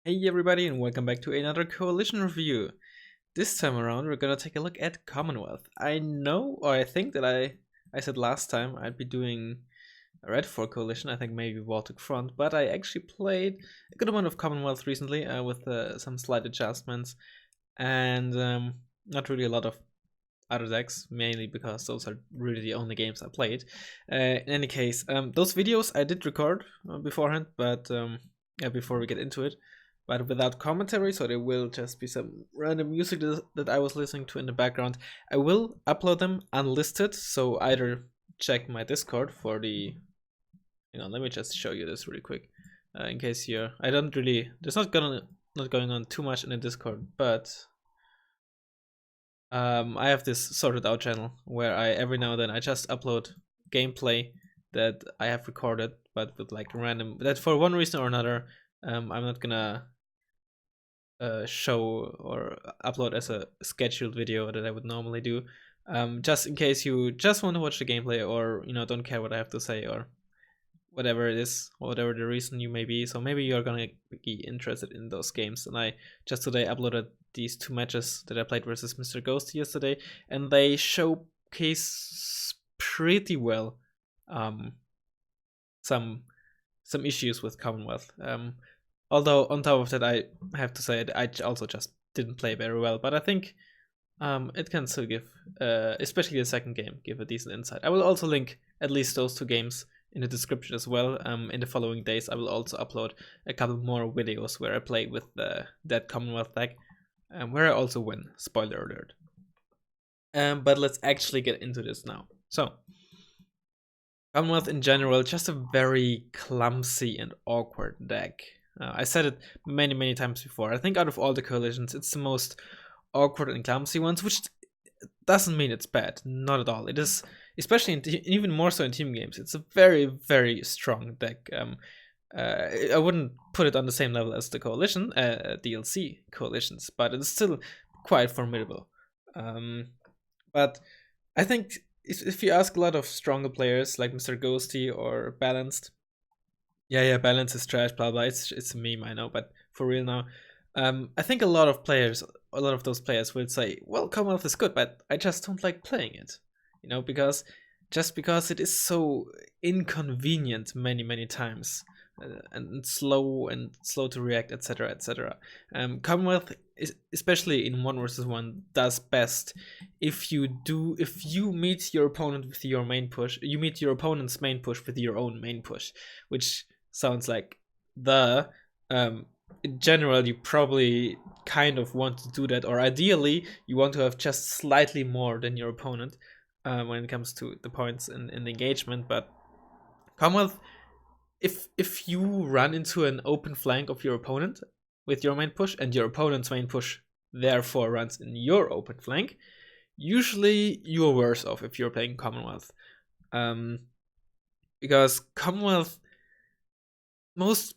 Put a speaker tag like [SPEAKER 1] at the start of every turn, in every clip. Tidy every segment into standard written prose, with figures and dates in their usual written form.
[SPEAKER 1] Hey everybody, and welcome back to another coalition review. This time around we're gonna take a look at Commonwealth. I know, or I think that I said last time I'd be doing a Red 4 coalition, I think maybe Baltic Front, but I actually played a good amount of Commonwealth recently with some slight adjustments and not really a lot of other decks, mainly because those are really the only games I played. In any case, those videos I did record beforehand, but yeah, before we get into it, but without commentary, so there will just be some random music that I was listening to in the background. I will upload them unlisted, so either check my Discord for the, let me just show you this really quick, in case you're, I don't really, there's not going on too much in the Discord, but I have this sorted out channel where I every now and then I just upload gameplay that I have recorded, but with like random, that for one reason or another, I'm not gonna show or upload as a scheduled video that I would normally do, just in case you just want to watch the gameplay, or don't care what I have to say, or whatever it is, or whatever the reason you may be. So maybe you're gonna be interested in those games. And I just today uploaded these two matches that I played versus Mr. Ghost yesterday, and they showcase pretty well some issues with Commonwealth. Although on top of that, I have to say I also just didn't play very well, but I think it can still give, especially the second game, give a decent insight. I will also link at least those two games in the description as well. In the following days, I will also upload a couple more videos where I play with that Commonwealth deck, where I also win. Spoiler alert. But let's actually get into this now. So, Commonwealth in general, just a very clumsy and awkward deck. I said it many times before. I think out of all the coalitions, it's the most awkward and clumsy ones, which doesn't mean it's bad. Not at all. It is, especially even more so in team games. It's a very strong deck. I wouldn't put it on the same level as the coalition, DLC coalitions, but it's still quite formidable. But I think if you ask a lot of stronger players like Mr. Ghosty or Balanced, yeah, balance is trash, blah blah. It's a meme, I know, but for real now, I think a lot of those players will say, "Well, Commonwealth is good, but I just don't like playing it," because it is so inconvenient many times, and slow to react, etc., etc. Commonwealth is, especially in 1 versus 1, does best if you meet your opponent with your main push. You meet your opponent's main push with your own main push, which sounds like in general you probably kind of want to do that, or ideally you want to have just slightly more than your opponent when it comes to the points in the engagement. But Commonwealth, if you run into an open flank of your opponent with your main push, and your opponent's main push therefore runs in your open flank, usually you're worse off if you're playing Commonwealth, because Commonwealth,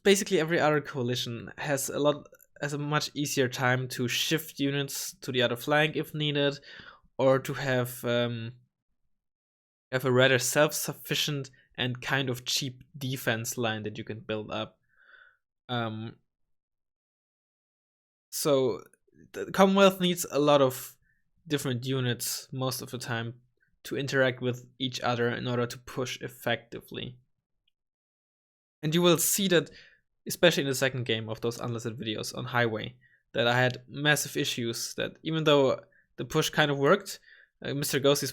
[SPEAKER 1] basically every other coalition has a much easier time to shift units to the other flank if needed, or to have a rather self-sufficient and kind of cheap defense line that you can build up. So the Commonwealth needs a lot of different units most of the time to interact with each other in order to push effectively. And you will see that, especially in the second game of those unlisted videos on Highway, that I had massive issues, that even though the push kind of worked, Mr. Ghosty's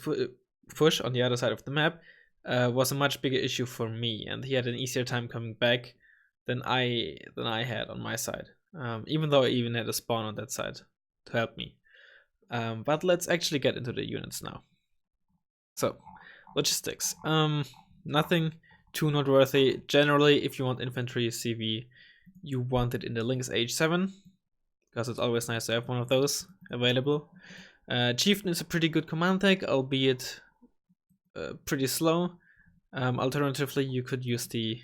[SPEAKER 1] push on the other side of the map was a much bigger issue for me, and he had an easier time coming back than I had on my side, even though I even had a spawn on that side to help me. But let's actually get into the units now. So, logistics. Nothing too noteworthy. Generally, if you want infantry CV, you want it in the Lynx H7, because it's always nice to have one of those available. Chieftain is a pretty good command deck, albeit pretty slow. Alternatively, you could use the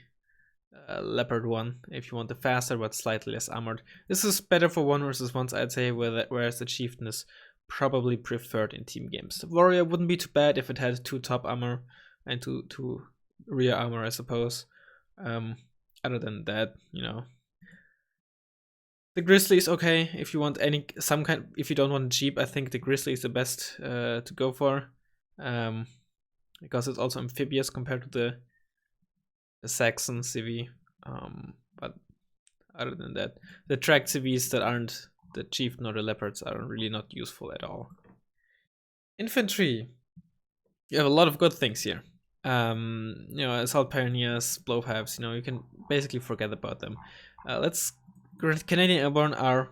[SPEAKER 1] Leopard one if you want the faster but slightly less armored. This is better for 1 versus 1s, I'd say, whereas the Chieftain is probably preferred in team games. The Warrior wouldn't be too bad if it had 2 top armor and 2 rear armor, I suppose. Other than that, The Grizzly is okay if you want if you don't want cheap. I think the Grizzly is the best to go for, because it's also amphibious compared to the Saxon CV. But other than that, the tracked CVs that aren't the Chief nor the Leopards are really not useful at all. Infantry, you have a lot of good things here. Assault Pioneers, Blowpipes. You can basically forget about them. Canadian Airborne are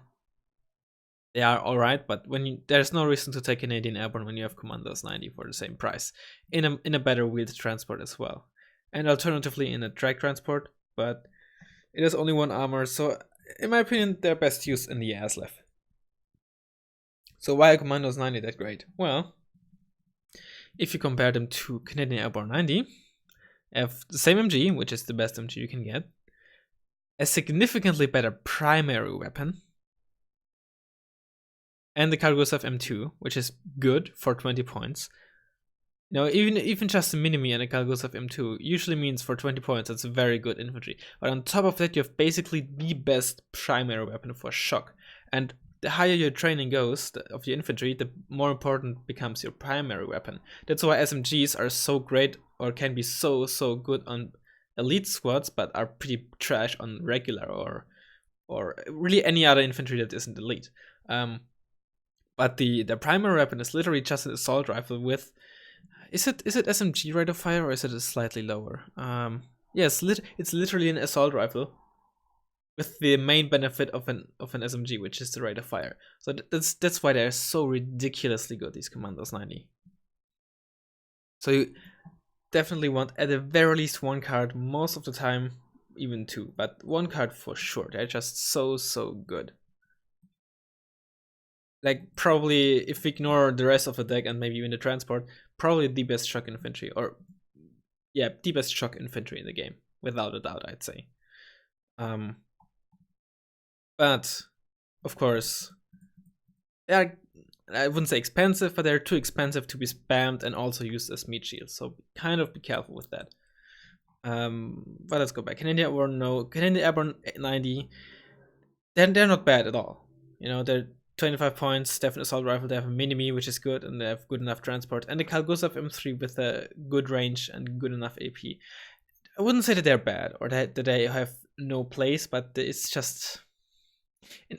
[SPEAKER 1] alright, but there's no reason to take Canadian Airborne when you have Commandos 90 for the same price in a better wheeled transport as well, and alternatively in a drag transport. But it has only 1 armor, so in my opinion they're best used in the ASLEF. So why are Commandos 90 that great? Well, if you compare them to Canadian Airborne 90, have the same MG, which is the best MG you can get, a significantly better primary weapon, and the Cargusav M2, which is good for 20 points. Even just a Minimi and a Cargusav M2 usually means for 20 points that's very good infantry. But on top of that, you have basically the best primary weapon for shock. And the higher your training goes of your infantry, the more important becomes your primary weapon. That's why SMGs are so great, or can be so good on elite squads, but are pretty trash on regular or really any other infantry that isn't elite. But the primary weapon is literally just an assault rifle with, is it SMG rate of fire, or is it a slightly lower? Yes, it's literally an assault rifle with the main benefit of an SMG, which is the rate of fire. So that's why they're so ridiculously good, these Commandos 90. So you definitely want at the very least 1 card, most of the time even 2, but 1 card for sure. They're just so good. Like, probably, if we ignore the rest of the deck and maybe even the transport, probably the best shock infantry, or yeah, the best shock infantry in the game, without a doubt, I'd say. But of course, I wouldn't say expensive, but they're too expensive to be spammed and also used as meat shields, so kind of be careful with that. But let's go back. Canadian Airborne 90, they're not bad at all. They're 25 points, they have an assault rifle, they have a Minimi, which is good, and they have good enough transport, and the Cargusav M3 with a good range and good enough AP. I wouldn't say that they're bad, or that they have no place, but it's just,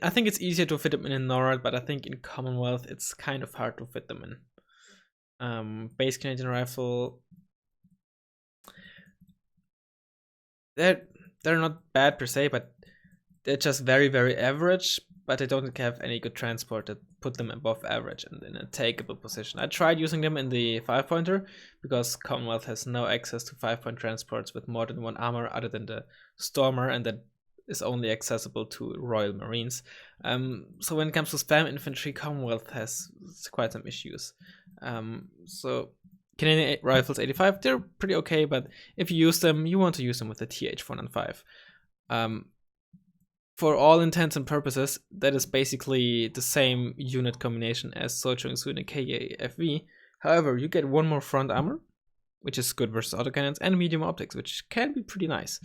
[SPEAKER 1] I think it's easier to fit them in NORAD, but I think in Commonwealth it's kind of hard to fit them in. Base Canadian rifle, they're not bad per se, but they're just very average, but they don't have any good transport that put them above average and in a takeable position. I tried using them in the 5-pointer because Commonwealth has no access to 5-point transports with more than 1 armor other than the Stormer, and that is only accessible to Royal Marines. So when it comes to spam infantry, Commonwealth has quite some issues. So Canadian Rifles 85, they're pretty okay, but if you use them, you want to use them with the TH-495. For all intents and purposes, that is basically the same unit combination as Sojourning Suit and KAFV. However, you get 1 more front armor, which is good versus autocannons, and medium optics, which can be pretty nice.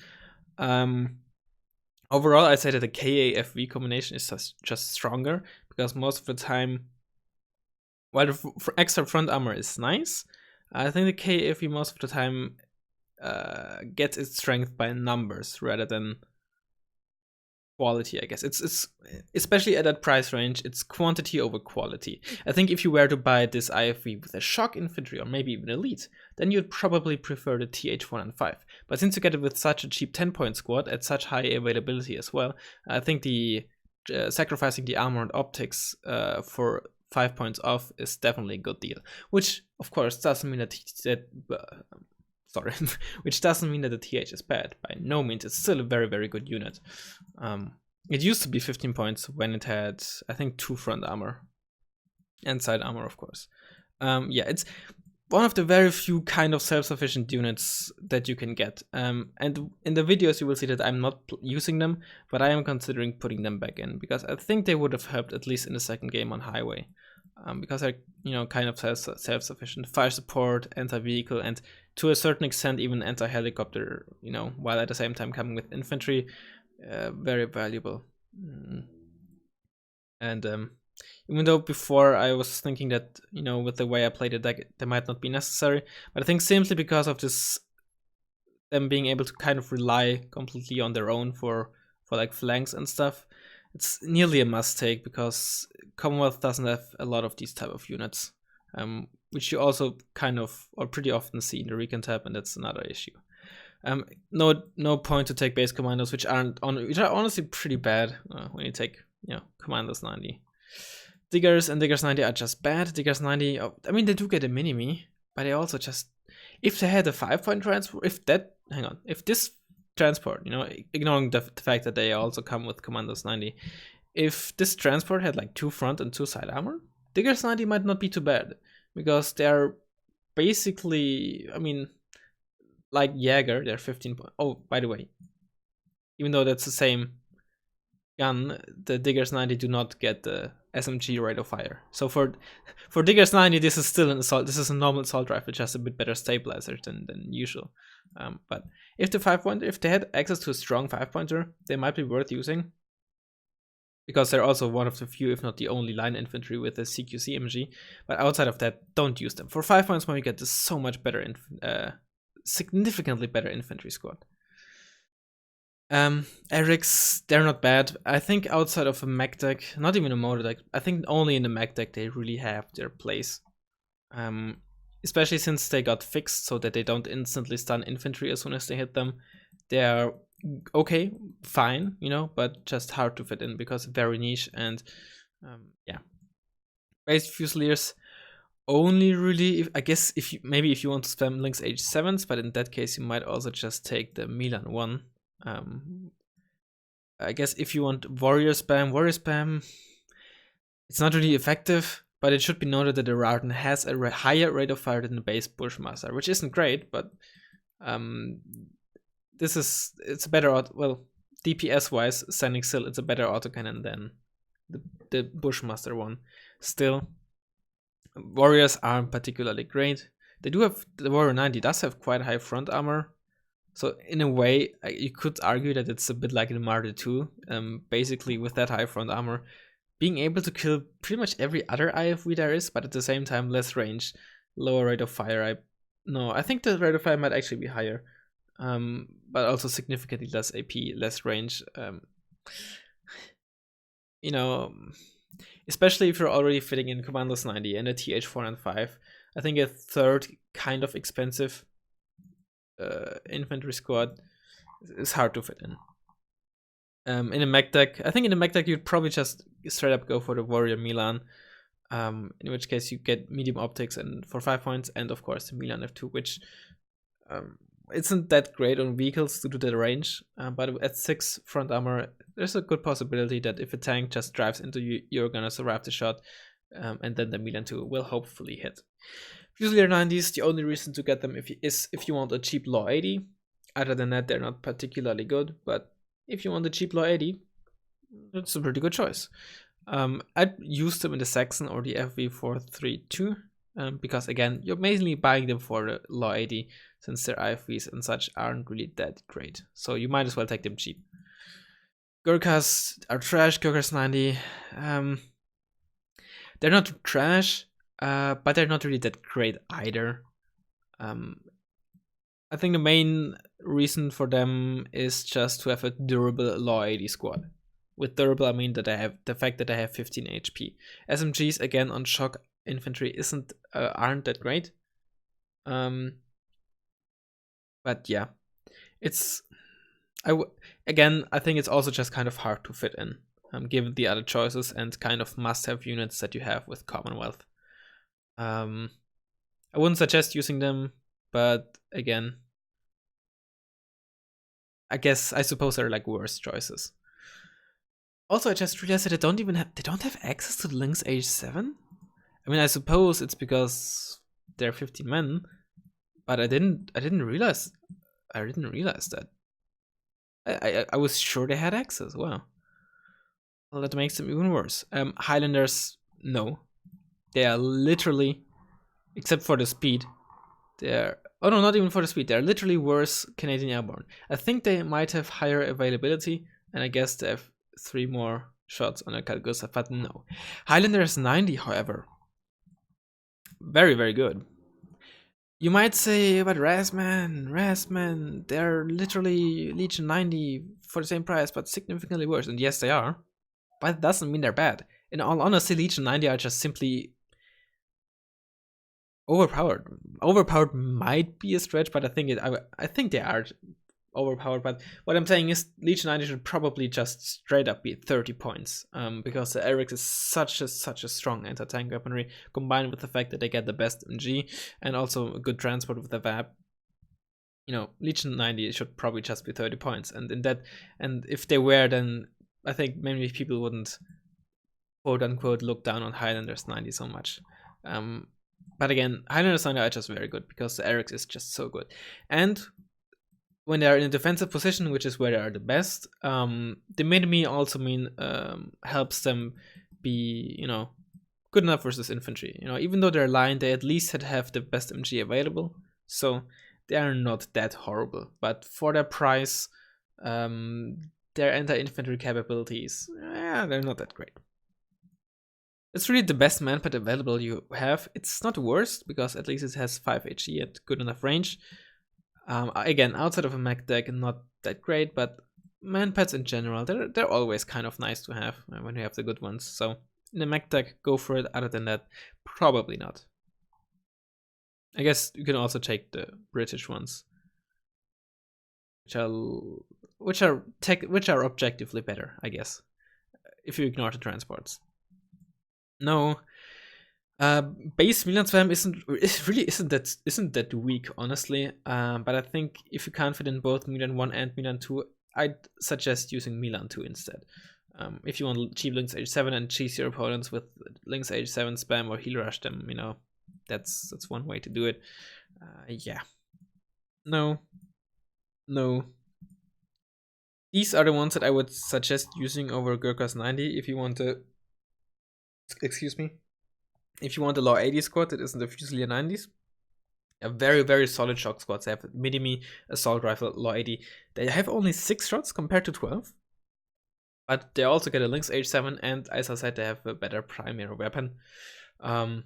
[SPEAKER 1] Overall, I'd say that the KAFV combination is just stronger, because most of the time, while the extra front armor is nice, I think the KAFV most of the time gets its strength by numbers rather than quality, I guess. It's especially at that price range, it's quantity over quality. I think if you were to buy this IFV with a shock infantry or maybe even elite, then you'd probably prefer the TH-105. But since you get it with such a cheap 10-point squad at such high availability as well, I think the sacrificing the armor and optics for 5 points off is definitely a good deal. Which, of course, doesn't mean which doesn't mean that the TH is bad. By no means, it's still a very good unit. It used to be 15 points when it had, I think, 2 front armor and side armor, of course. Yeah, it's one of the very few kind of self-sufficient units that you can get. And in the videos you will see that I'm not using them, but I am considering putting them back in, because I think they would have helped at least in the second game on highway. Because they're, kind of self-sufficient. Fire support, anti-vehicle, and to a certain extent even anti-helicopter, while at the same time coming with infantry, very valuable. And even though before I was thinking that, you know, with the way I played the deck, they might not be necessary, but I think simply because of this, them being able to kind of rely completely on their own for like flanks and stuff, it's nearly a must take, because Commonwealth doesn't have a lot of these type of units, which you also kind of or pretty often see in the Recon tab, and that's another issue. No point to take base commandos, which are honestly pretty bad when you take, you know, Commandos 90. Diggers and Diggers 90 are just bad. Diggers 90, I mean, they do get a mini-me, but they also just, if they had a 5-point transport, if this transport, you know, ignoring the fact that they also come with Commandos 90, if this transport had like 2 front and 2 side armor, Diggers 90 might not be too bad, because they're basically, I mean, like Jäger, they're 15 points. Oh, by the way, even though that's the same gun, the Diggers 90 do not get the SMG rate of fire. So for Diggers 90, this is still an assault. This is a normal assault rifle, just a bit better stabilizer than usual. But if they had access to a strong 5-pointer, they might be worth using, because they're also one of the few, if not the only, line infantry with a CQC MG. But outside of that, don't use them. For 5 points more, you get this so much better, significantly better infantry squad. Eric's, they're not bad. I think outside of a mech deck, not even a motor deck, I think only in the mech deck they really have their place. Especially since they got fixed so that they don't instantly stun infantry as soon as they hit them. They're okay, fine, you know, but just hard to fit in because very niche. And yeah, base Fusiliers only really, I guess, if you want to spam Lynx H7s, but in that case you might also just take the Milan one. I guess if you want warrior spam, it's not really effective, but it should be noted that the Razzmann has a higher rate of fire than the base Bushmaster, which isn't great, but it's a better well, DPS wise, standing still, it's a better autocannon than the Bushmaster one. Still, warriors aren't particularly great. They do have, the Warrior 90 does have quite high front armor, so in a way you could argue that it's a bit like the Martyr 2. Basically with that high front armor, being able to kill pretty much every other IFV there is, but at the same time less range, lower rate of fire. I think the rate of fire might actually be higher, but also significantly less AP, less range. You know, especially if you're already fitting in Commandos 90 and a TH495, I think a third kind of expensive infantry squad is hard to fit in. In a mech deck, I think in a mech deck you'd probably just straight up go for the Warrior Milan, in which case you get medium optics and for 5 points, and of course the Milan F2, which isn't that great on vehicles due to the range, but at 6 front armor, there's a good possibility that if a tank just drives into you, you're gonna survive the shot, and then the Milan 2 will hopefully hit. Fusilier 90s, the only reason to get them is if you want a cheap Law 80. Other than that, they're not particularly good, but if you want a cheap Law 80, it's a pretty good choice. I'd use them in the Saxon or the FV432, because again, you're mainly buying them for the Law 80, since their IFVs and such aren't really that great. So you might as well take them cheap. Gurkhas are trash. Gurkhas 90, they're not trash, but they're not really that great either. I think the main reason for them is just to have a durable Law 80 squad. With durable, I mean that I have the fact that I have 15 HP. SMGs again on shock infantry aren't that great. But yeah, I think it's also just kind of hard to fit in, given the other choices and kind of must-have units that you have with Commonwealth. I wouldn't suggest using them, but again, I suppose they're like worse choices. Also, I just realized that they don't have access to the Lynx H7. I mean, I suppose it's because they're 15 men, but I didn't realize that. I was sure they had access. Wow. Well, that makes them even worse. Highlanders, no. They are literally, except for the speed, oh no, not even for the speed. They're literally worse Canadian Airborne. I think they might have higher availability, and I guess they have 3 more shots on a Carl Gustav, but no. Highlanders 90, however, very, very good. You might say, but Razzmann, they're literally Legion 90 for the same price, but significantly worse. And yes, they are. But it doesn't mean they're bad. In all honesty, Legion 90 are just simply overpowered. Overpowered might be a stretch, but I think they are overpowered. But what I'm saying is Legion 90 should probably just straight up be 30 points, because the Eric is such a strong anti-tank weaponry, combined with the fact that they get the best MG and also a good transport with the VAP. You know, Legion 90 should probably just be 30 points, and if they were, then I think maybe people wouldn't quote unquote look down on Highlanders 90 so much. But again, Highlanders 90 are just very good because the Eric is just so good. And when they are in a defensive position, which is where they are the best, the mid-me also helps them be, you know, good enough versus infantry. You know, even though they're aligned, they at least have the best MG available, so they are not that horrible. But for their price, their anti-infantry capabilities, they're not that great. It's really the best manpad available you have. It's not the worst, because at least it has 5 HE at good enough range. Again, outside of a mech deck, not that great, but manpads in general, they're always kind of nice to have when you have the good ones. So in a mech deck, go for it. Other than that, probably not. I guess you can also take the British ones, which are objectively better, I guess, if you ignore the transports. No, base Milan spam isn't that weak, honestly. But I think if you can't fit in both Milan 1 and Milan 2, I'd suggest using Milan 2 instead. If you want cheap Lynx Age 7 and cheese your opponents with Lynx Age 7 spam or heal rush them, you know, that's one way to do it. Yeah. No. These are the ones that I would suggest using over Gurkha's 90 if you want to. Excuse me. If you want a law 80 squad that isn't the Fusilier 90s, a very, very solid shock squads. They have mini-me, assault rifle, law 80. They have only 6 shots compared to 12. But they also get a Lynx H7, and as I said, they have a better primary weapon. And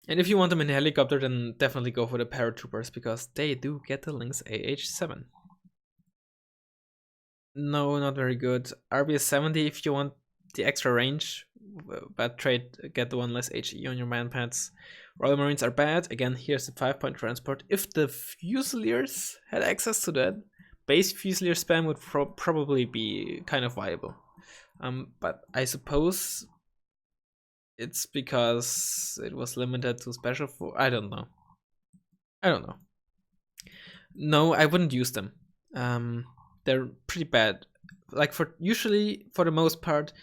[SPEAKER 1] if you want them in a helicopter, then definitely go for the paratroopers, because they do get the Lynx AH7. No, not very good. RBS 70 if you want the extra range, but get the one less HE on your manpads. Royal Marines are bad. Again, here's the 5-point transport. If the Fusiliers had access to that, base Fusilier spam would probably be kind of viable. But I suppose it's because it was limited to special for. I don't know. No, I wouldn't use them. They're pretty bad. Like usually for the most part,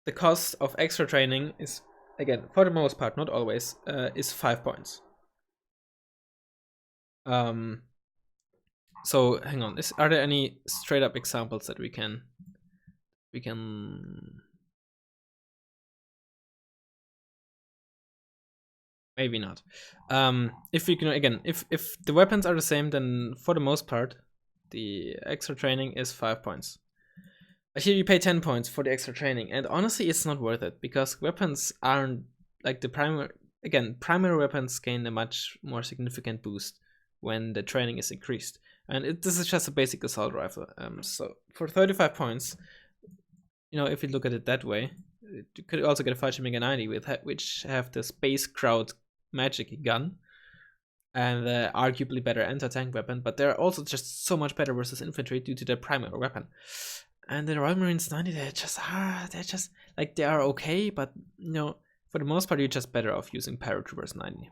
[SPEAKER 1] the cost of extra training is, again, for the most part, not always, is 5 points. So hang on, are there any straight up examples that we can maybe not. If we can, again, if the weapons are the same, then for the most part the extra training is 5 points. But here you pay 10 points for the extra training, and honestly it's not worth it, because weapons aren't like the primary. Again, primary weapons gain a much more significant boost when the training is increased, and this is just a basic assault rifle. So for 35 points, you know, if you look at it that way, you could also get a Fallschirmjäger 90 which have the Space Crowd magic gun and arguably better anti-tank weapon, but they're also just so much better versus infantry due to their primary weapon. And the Royal Marines 90, they're just like, they are okay, but you know, for the most part you're just better off using paratroopers 90.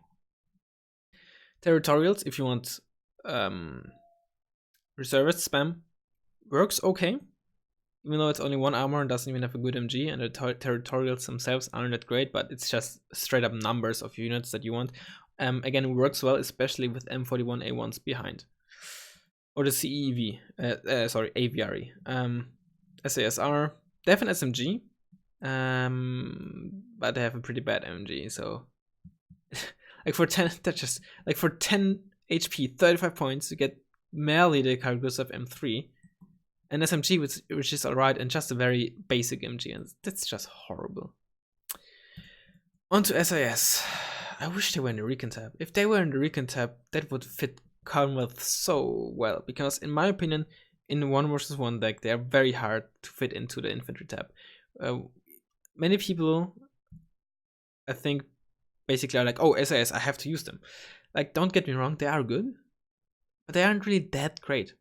[SPEAKER 1] Territorials, if you want reservist spam, works okay, even though it's only 1 armor and doesn't even have a good MG, and the territorials themselves aren't that great, but it's just straight up numbers of units that you want. Again, it works well, especially with M41A1s behind. Or the CEV, AVRE. SASR, they have an SMG, but they have a pretty bad MG, so like for 10, that's just like for 10 HP, 35 points, you get merely the Carl Gustav M3, an SMG which is alright, and just a very basic MG, and that's just horrible. On to SAS. I wish they were in the Recon tab. If they were in the Recon tab, that would fit Commonwealth so well, because in my opinion, in 1 versus 1 deck, they are very hard to fit into the Infantry tab. Many people, I think, basically are like, oh, SAS, I have to use them. Like, don't get me wrong, they are good, but they aren't really that great.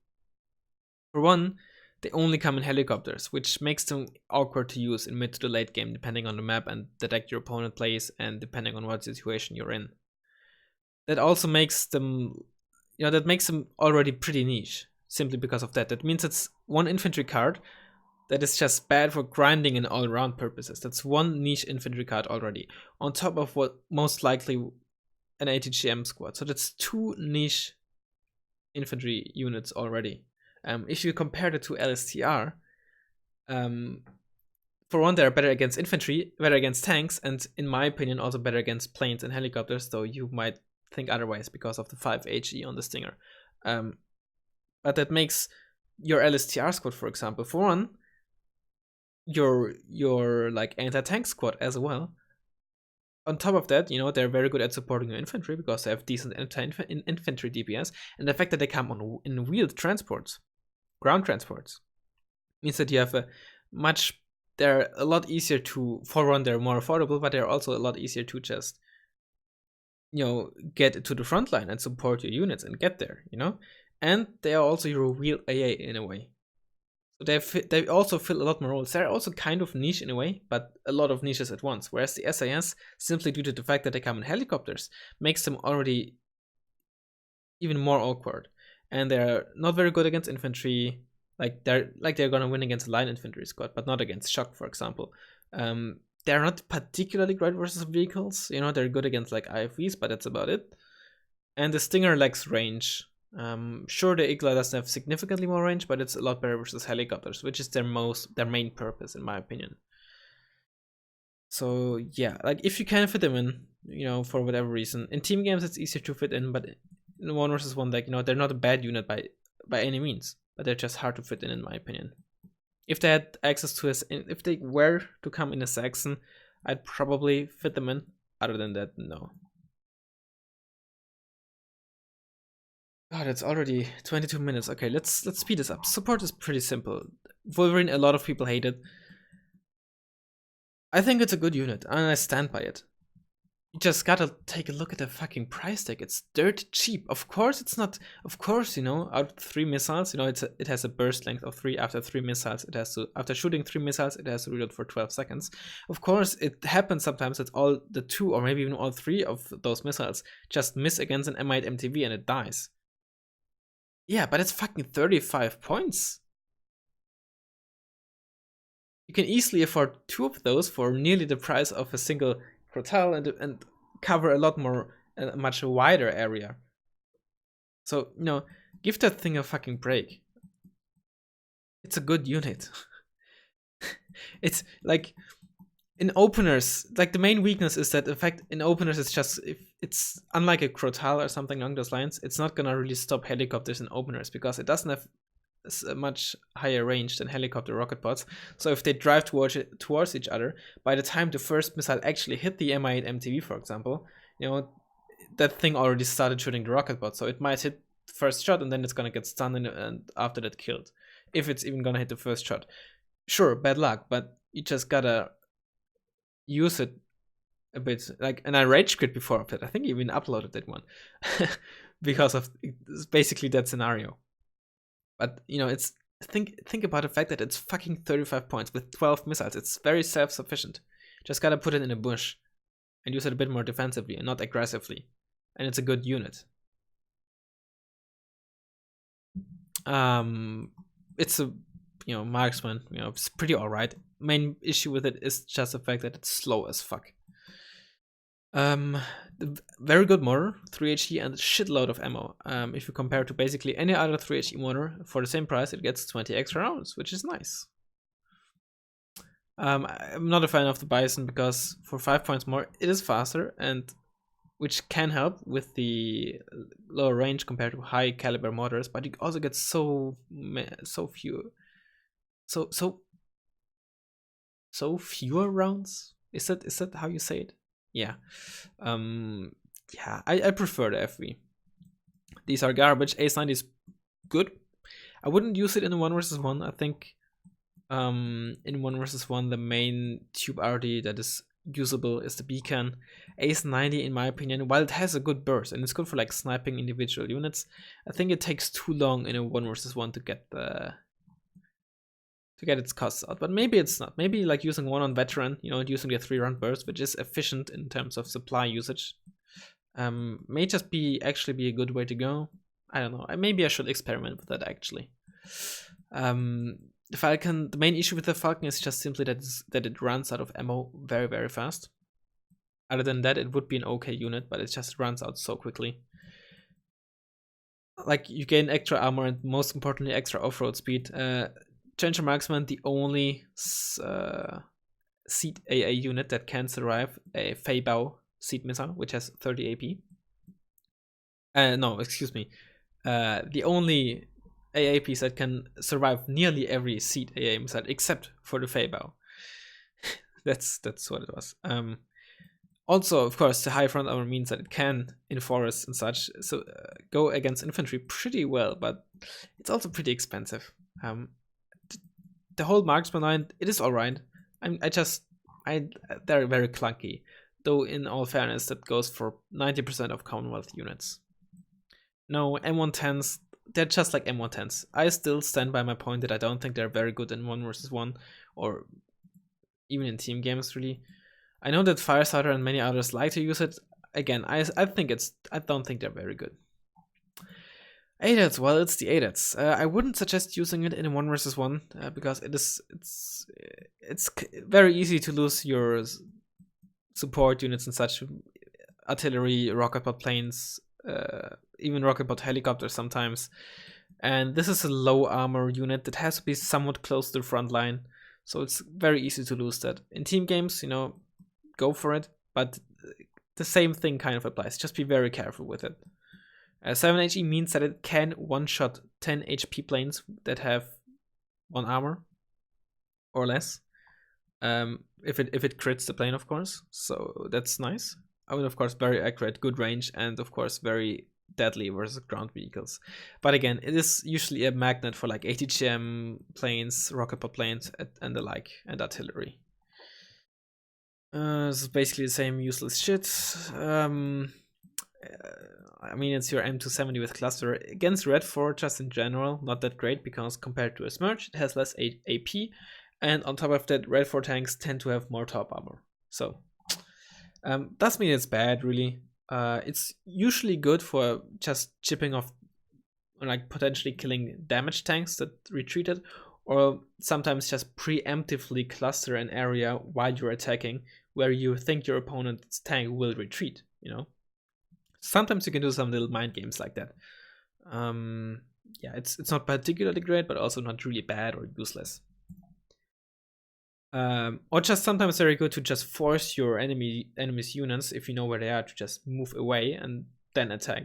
[SPEAKER 1] For one, they only come in helicopters, which makes them awkward to use in mid to the late game, depending on the map and the deck your opponent plays, and depending on what situation you're in. That also makes them, that makes them already pretty niche, simply because of that. That means it's one infantry card that is just bad for grinding and all-around purposes. That's one niche infantry card already, on top of what most likely an ATGM squad. So that's 2 niche infantry units already. If you compare the two LSTR, for one, they're better against infantry, better against tanks, and in my opinion, also better against planes and helicopters, though you might think otherwise because of the 5 HE on the Stinger. But that makes your LSTR squad, for example, for one, your like anti-tank squad as well. On top of that, they're very good at supporting your infantry because they have decent infantry DPS, and the fact that they come in wheeled transports, ground transports, means that you have they're a lot easier to, for one, they're more affordable, but they're also a lot easier to just, get to the front line and support your units and get there, and they are also your wheeled AA in a way. So they also fill a lot more roles. They're also kind of niche in a way, but a lot of niches at once. Whereas the SAS, simply due to the fact that they come in helicopters, makes them already even more awkward. And they're not very good against infantry. They're gonna win against a line infantry squad, but not against shock, for example. They're not particularly great versus vehicles. They're good against like IFVs, but that's about it. And the Stinger lacks range. Sure, the Igla doesn't have significantly more range, but it's a lot better versus helicopters, which is their main purpose, in my opinion. So yeah, like if you can fit them in, for whatever reason, in team games it's easier to fit in, but in 1 versus 1 deck, they're not a bad unit by any means, but they're just hard to fit in my opinion. If they had access to if they were to come in a Saxon, I'd probably fit them in. Other than that, no. God, it's already 22 minutes. Okay, let's speed this up. Support is pretty simple. Wolverine, a lot of people hate it. I think it's a good unit, and I stand by it. You just gotta take a look at the fucking price tag. It's dirt cheap. Of course it's not. Of course, out of 3 missiles, it has a burst length of 3. After 3 missiles, after shooting 3 missiles, it has to reload for 12 seconds. Of course, it happens sometimes that all the 2 or maybe even all 3 of those missiles just miss against an M8 MTV and it dies. Yeah, but it's fucking 35 points. You can easily afford 2 of those for nearly the price of a single Crotal and cover a lot more, a much wider area. So, give that thing a fucking break. It's a good unit. It's like in openers, like the main weakness is that, in fact, in openers it's just, if it's unlike a Crotal or something along those lines, it's not gonna really stop helicopters in openers because it doesn't have a much higher range than helicopter rocket pods. So if they drive towards each other, by the time the first missile actually hit the Mi-8 MTV, for example, that thing already started shooting the rocket pod. So it might hit the first shot and then it's gonna get stunned and after that killed, if it's even gonna hit the first shot. Sure, bad luck, but you just gotta use it a bit. And I rage quit before that. I think I even uploaded that one because of basically that scenario. But it's think about the fact that it's fucking 35 points with 12 missiles. It's very self-sufficient. Just gotta put it in a bush and use it a bit more defensively and not aggressively. And it's a good unit. It's a marksman. It's pretty alright. Main issue with it is just the fact that it's slow as fuck. Very good motor, 3HE and a shitload of ammo. If you compare to basically any other 3HE motor for the same price, it gets 20 extra rounds, which is nice. I'm not a fan of the Bison because for 5 points more, it is faster, and which can help with the lower range compared to high caliber motors, but you also get so few so fewer rounds. Is that how you say it? Yeah. Yeah, I prefer the FV. These are garbage. Ace 9 is good. I wouldn't use it in a 1 versus 1. I think in 1 versus 1 the main tube RD that is usable is the beacon. Ace 90, in my opinion, while it has a good burst and it's good for like sniping individual units, I think it takes too long in a 1 versus 1 to get its costs out. But maybe it's not. Maybe like using one on veteran, using the 3-round burst, which is efficient in terms of supply usage, may just actually be a good way to go. I don't know. Maybe I should experiment with that actually. The Falcon, the main issue with the Falcon is just simply that it runs out of ammo very, very fast. Other than that, it would be an okay unit, but it just runs out so quickly. Like, you gain extra armor and most importantly extra off-road speed. Challenger Marksman, the only seat AA unit that can survive a Feibao seat missile, which has 30 AP. No, excuse me. The only AA piece that can survive nearly every seat AA missile except for the Feibao. that's what it was. Also, of course, the high front armor means that it can, in forests and such, so go against infantry pretty well, but it's also pretty expensive. The whole marksman line, it is alright. They're very clunky. Though, in all fairness, that goes for 90% of Commonwealth units. No, M110s, they're just like M110s. I still stand by my point that I don't think they're very good in 1 versus 1, or even in team games, really. I know that Firestarter and many others like to use it. Again, I don't think they're very good. ADATs, well, it's the ADATs. I wouldn't suggest using it in a 1 versus 1 because it's very easy to lose your support units and such, artillery, rocket pod planes, even rocket pod helicopters sometimes. And this is a low armor unit that has to be somewhat close to the front line, so it's very easy to lose that. In team games, go for it, but the same thing kind of applies. Just be very careful with it. 7HE means that it can one-shot 10 HP planes that have 1 armor or less. If it crits the plane, of course. So that's nice. I mean, of course, very accurate, good range, and of course, very deadly versus ground vehicles. But again, it is usually a magnet for like ATGM planes, rocket pod planes, and the like, and artillery. This is basically the same useless shit. I mean, it's your M270 with cluster. Against Red 4, just in general, not that great, because compared to a Smirch, it has less AP, and on top of that, Red 4 tanks tend to have more top armor. So, does mean it's bad, really. It's usually good for just chipping off, like potentially killing damaged tanks that retreated, or sometimes just preemptively cluster an area while you're attacking, where you think your opponent's tank will retreat, Sometimes you can do some little mind games like that. Yeah, it's not particularly great, but also not really bad or useless. Or just sometimes very good to just force your enemy's units, if you know where they are, to just move away and then attack,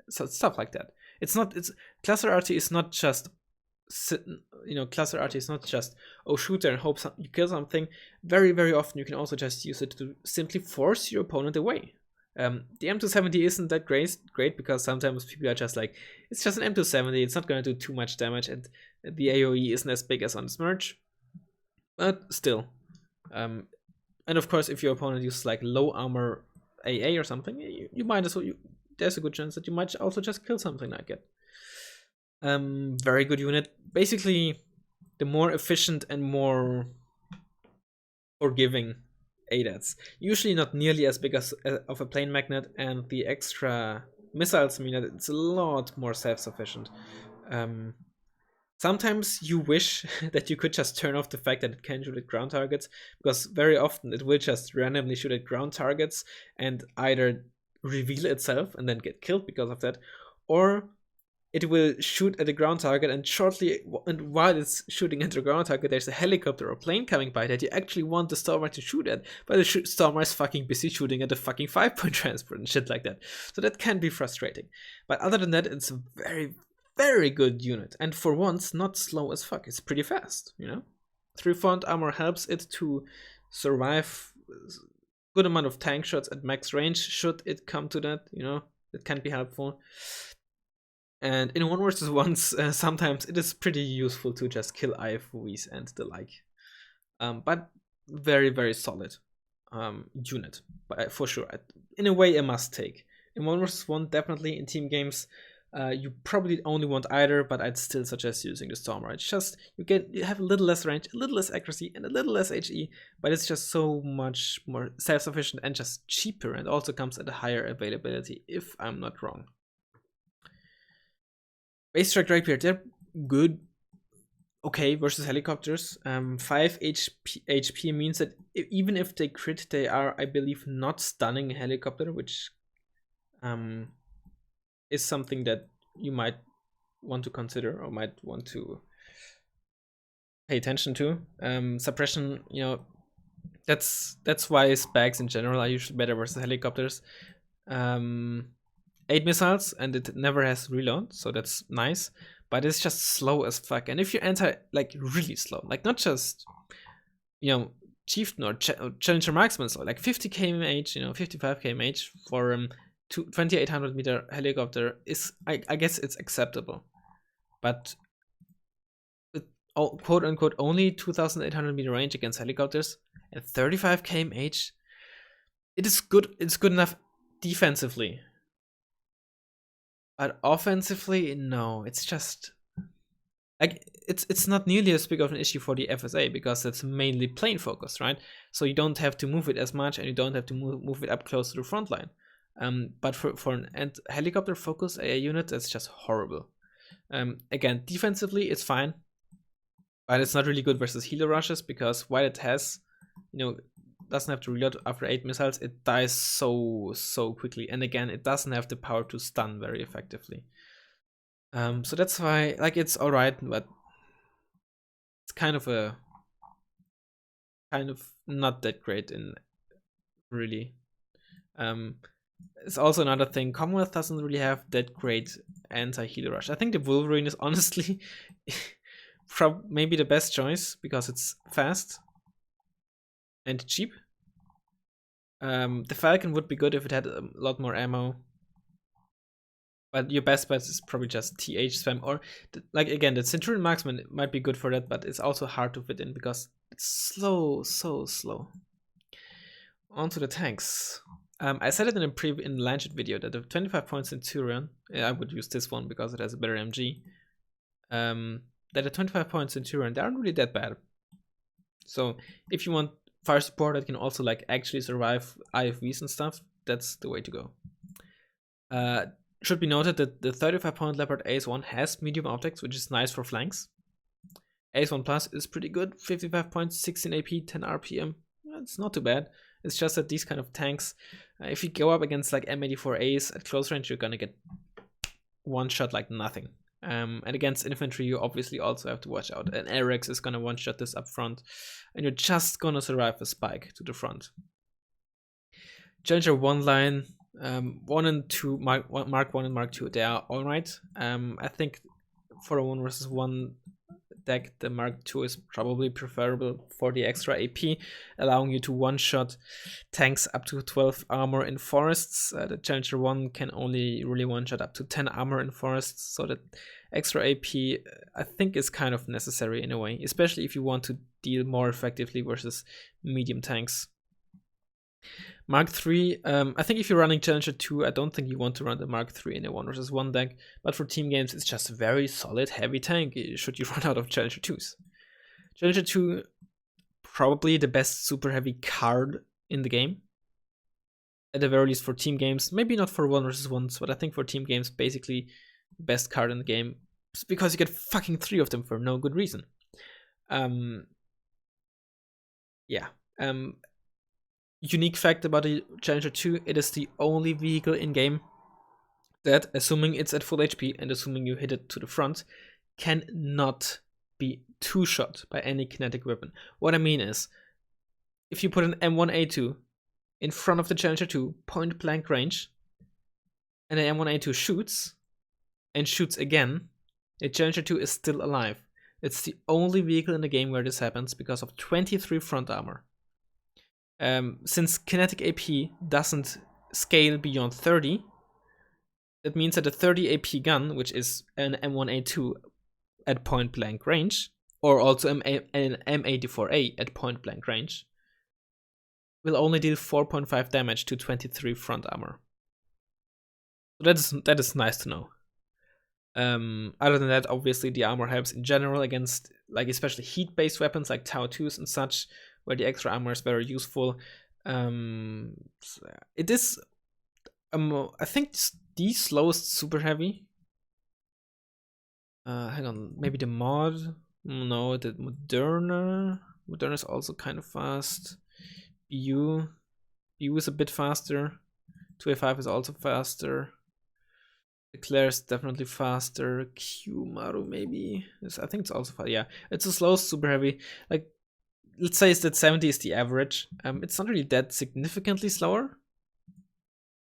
[SPEAKER 1] So stuff like that. Cluster RT is not just Cluster RT is not just, shoot there and hope you kill something. Very, very often you can also just use it to simply force your opponent away. The M270 isn't that great because sometimes people are just like, it's just an M270, it's not going to do too much damage, and the AoE isn't as big as on Smirch. But still. And of course, if your opponent uses like low armor AA or something, you might as well, there's a good chance that you might also just kill something like it. Very good unit. Basically, the more efficient and more forgiving ADATs. Usually not nearly as big as of a plane magnet, and the extra missiles mean that it's a lot more self-sufficient. Sometimes you wish that you could just turn off the fact that it can shoot at ground targets, because very often it will just randomly shoot at ground targets and either reveal itself and then get killed because of that, or it will shoot at a ground target and while it's shooting at the ground target, there's a helicopter or plane coming by that you actually want the Stormer to shoot at, but the Stormer is fucking busy shooting at a fucking 5-point transport and shit like that. So that can be frustrating. But other than that, it's a very, very good unit, and for once not slow as fuck. It's pretty fast, you know. 3 front armor helps it to survive good amount of tank shots at max range, should it come to that, you know. It can be helpful. And in 1 versus 1s, sometimes it is pretty useful to just kill IFVs and the like. But very, very solid unit, but for sure. In a way, a must take. In 1 versus 1, definitely. In team games, you probably only want either, but I'd still suggest using the Stormer. It's just you have a little less range, a little less accuracy, and a little less HE, but it's just so much more self-sufficient and just cheaper, and also comes at a higher availability, if I'm not wrong. Base strike rapier, they're good. Okay, versus helicopters. 5 HP means that even if they crit, they are, I believe, not stunning a helicopter, which is something that you might want to consider or might want to pay attention to. Suppression, you know, that's why specs in general are usually better versus helicopters. 8 missiles, and it never has reload, so that's nice. But it's just slow as fuck. And if you enter like really slow, like not just, you know, Chieftain or Challenger Marksman, so like 50 kmh, you know, 55 kmh for 2800 meter helicopter is, I guess it's acceptable. But with quote unquote only 2800 meter range against helicopters at 35 kmh, it is good. It's good enough defensively. But offensively, no, it's just like it's not nearly as big of an issue for the FSA because it's mainly plane focused, right? So you don't have to move it as much, and you don't have to move it up close to the front line. But for an helicopter focused AA unit, that's just horrible. Again, defensively, it's fine, but it's not really good versus healer rushes because while it has, you know, doesn't have to reload after 8 missiles, it dies so quickly, and again, it doesn't have the power to stun very effectively. So that's why, like, it's alright, but it's kind of not that great in really. It's also another thing, Commonwealth doesn't really have that great anti-healer rush. I think the Wolverine is honestly maybe the best choice because it's fast and cheap. The Falcon would be good if it had a lot more ammo, but your best bet is probably just TH spam, or like again, the Centurion Marksman might be good for that, but it's also hard to fit in because it's slow, so slow. On to the tanks. I said it in in the Lancet video that the 25 points Centurion, I would use this one because it has a better MG. That the 25 points Centurion, they aren't really that bad. So if you want fire support that can also like actually survive IFVs and stuff, that's the way to go. Should be noted that the 35 point Leopard AS1 has medium optics, which is nice for flanks. AS1 Plus is pretty good, 55 points, 16 AP, 10 RPM. It's not too bad. It's just that these kind of tanks, if you go up against like M84As at close range, you're gonna get one shot like nothing. And against infantry, you obviously also have to watch out. And Arex is gonna one-shot this up front, and you're just gonna survive a spike to the front. Challenger 1 line, 1 and 2, Mark 1 and Mark 2, they are alright. I think for a 1 versus 1 deck, the Mark 2 is probably preferable for the extra AP, allowing you to one-shot tanks up to 12 armor in forests. The Challenger 1 can only really one-shot up to 10 armor in forests, so that extra AP I think is kind of necessary in a way, especially if you want to deal more effectively versus medium tanks. Mark 3, I think if you're running Challenger 2, I don't think you want to run the Mark 3 in a 1 versus 1 deck, but for team games, it's just a very solid, heavy tank should you run out of Challenger 2s. Challenger 2, probably the best super heavy card in the game, at the very least for team games, maybe not for 1 versus 1s, but I think for team games, basically the best card in the game, because you get fucking 3 of them for no good reason. Unique fact about the Challenger 2, it is the only vehicle in game that, assuming it's at full HP and assuming you hit it to the front, cannot be two-shot by any kinetic weapon. What I mean is, if you put an M1A2 in front of the Challenger 2, point blank range, and the M1A2 shoots, and shoots again, The Challenger 2 is still alive. It's the only vehicle in the game where this happens because of 23 front armor. Since kinetic AP doesn't scale beyond 30, that means that a 30 AP gun, which is an M1A2 at point blank range, or also an M84A at point blank range, will only deal 4.5 damage to 23 front armor. So that is nice to know. Other than that, obviously the armor helps in general against, like, especially heat-based weapons like Tau 2s and such, where the extra armor is very useful. It is, I think, the slowest super heavy. Hang on, maybe the mod? No, the Moderna. Moderna is also kind of fast. BU is a bit faster. 2A5 is also faster. Eclair is definitely faster. Q-Maru maybe. I think it's also fast. Yeah, it's the slowest super heavy. Like, let's say that 70 is the average. It's not really that significantly slower.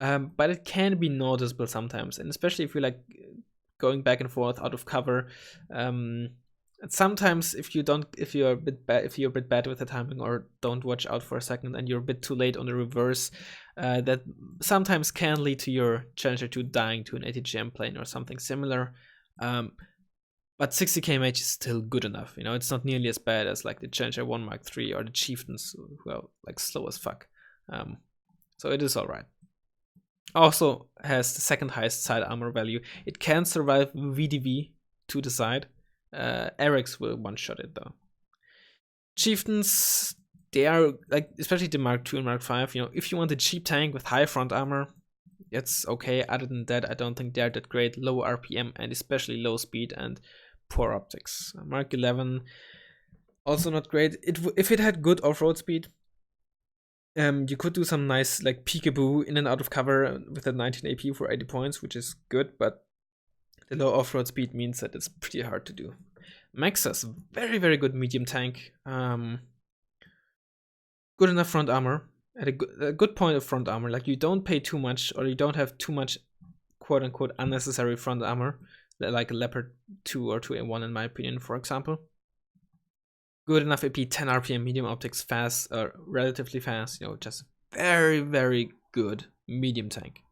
[SPEAKER 1] But it can be noticeable sometimes, and especially if you're like going back and forth out of cover. Sometimes if you're a bit bad with the timing or don't watch out for a second and you're a bit too late on the reverse, that sometimes can lead to your Challenger 2 dying to an ATGM plane or something similar. But 60 kmh is still good enough. You know, it's not nearly as bad as like the Challenger 1 Mark III or the Chieftains, who are like slow as fuck. So it is alright. Also has the second highest side armor value. It can survive VDV to the side. Eric's will one-shot it though. Chieftains, they are like, especially the Mark II and Mark V, you know, if you want a cheap tank with high front armor, it's okay. Other than that, I don't think they're that great. Low RPM and especially low speed and poor optics. Mark 11, also not great. If it had good off-road speed, you could do some nice like peekaboo in and out of cover with a 19 AP for 80 points, which is good, but the low off-road speed means that it's pretty hard to do. Maxus, very, very good medium tank. Good enough front armor. At a good point of front armor. Like, you don't pay too much, or you don't have too much quote-unquote unnecessary front armor, like a Leopard 2 or 2A1 in my opinion, for example. Good enough AP, 10 RPM, medium optics, fast, relatively fast, you know, just very, very good medium tank.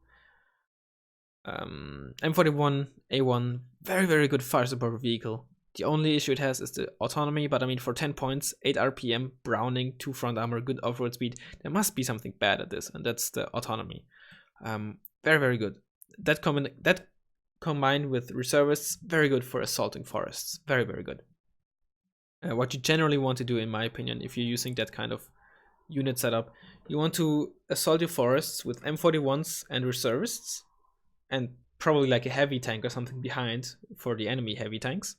[SPEAKER 1] M41, A1, very, very good fire support vehicle. The only issue it has is the autonomy, but I mean, for 10 points, 8 RPM, Browning, 2 front armor, good off-road speed, there must be something bad at this, and that's the autonomy. Very, very good. That combined with reservists, very good for assaulting forests. Very, very good. What you generally want to do, in my opinion, if you're using that kind of unit setup, you want to assault your forests with M41s and reservists, and probably like a heavy tank or something behind for the enemy heavy tanks,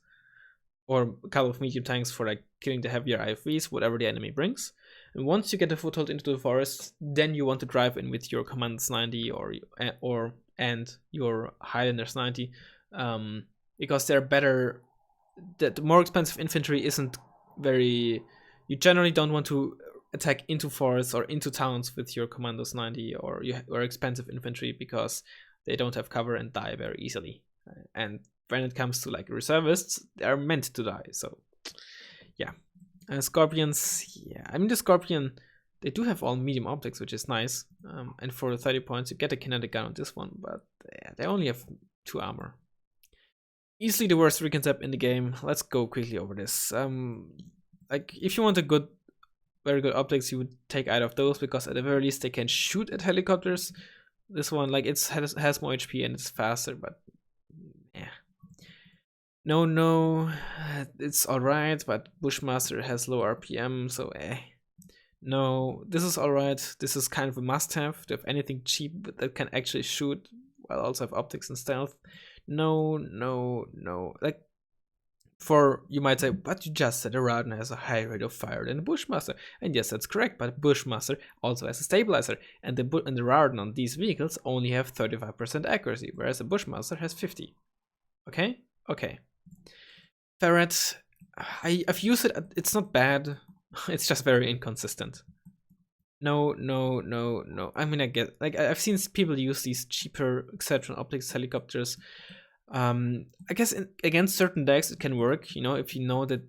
[SPEAKER 1] or a couple of medium tanks for like killing the heavier IFVs, whatever the enemy brings. And once you get a foothold into the forest, then you want to drive in with your Commanders 90 and your Highlanders 90, because they're better. The more expensive infantry isn't very. You generally don't want to attack into forests or into towns with your Commandos 90 or expensive infantry, because they don't have cover and die very easily. And when it comes to like reservists, they're meant to die. So yeah, Scorpions. Yeah, I mean, the Scorpion, they do have all medium optics, which is nice. And for 30 points, you get a kinetic gun on this one, but they only have 2 armor. Easily the worst Recon step in the game. Let's go quickly over this. Like, if you want a very good optics, you would take either of those, because at the very least they can shoot at helicopters. This one, like, it has more HP and it's faster, but yeah. No, it's alright, but Bushmaster has low RPM, so No, this is alright. This is kind of a must-have to have anything cheap that can actually shoot while also have optics and stealth. No. Like, you might say, but you just said a Razzmann has a higher rate of fire than a Bushmaster. And yes, that's correct, but Bushmaster also has a stabilizer, and the Razzmann on these vehicles only have 35% accuracy, whereas a Bushmaster has 50. Okay? Ferret, I've used it, it's not bad, it's just very inconsistent. No. I mean, I get, like, I've seen people use these cheaper exceptional optics helicopters. I guess against certain decks it can work, you know, if you know that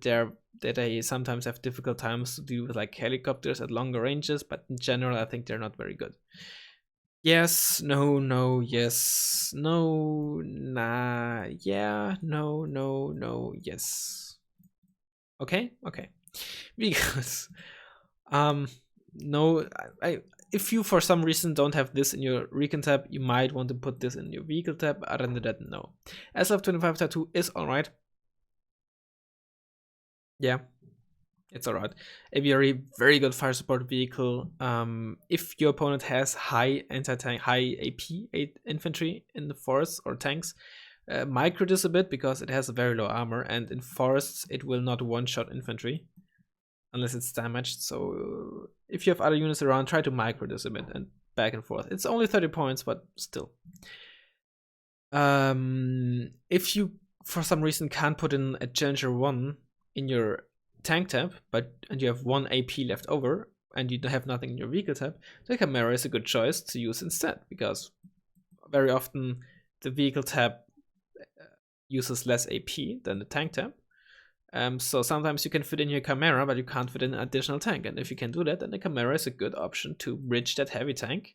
[SPEAKER 1] they sometimes have difficult times to deal with like helicopters at longer ranges, but in general I think they're not very good. Yes, no, no, yes, no, nah, yeah, no, no, no, yes. Okay, okay. Because no, if you for some reason don't have this in your Recon tab, you might want to put this in your vehicle tab. Other than that, no. SLF25 tattoo is alright. Yeah, it's alright. A very good fire support vehicle. If your opponent has high anti-tank, high AP infantry in the forests or tanks, micro this a bit because it has a very low armor, and in forests it will not one-shot infantry unless it's damaged. So if you have other units around, try to micro this a bit and back and forth. It's only 30 points, but still. If you for some reason can't put in a Challenger 1 in your tank tab, and you have 1 AP left over and you have nothing in your vehicle tab, the Chimera is a good choice to use instead, because very often the vehicle tab uses less AP than the tank tab. So sometimes you can fit in your Chimera, but you can't fit in an additional tank. And if you can do that, then the Chimera is a good option to bridge that heavy tank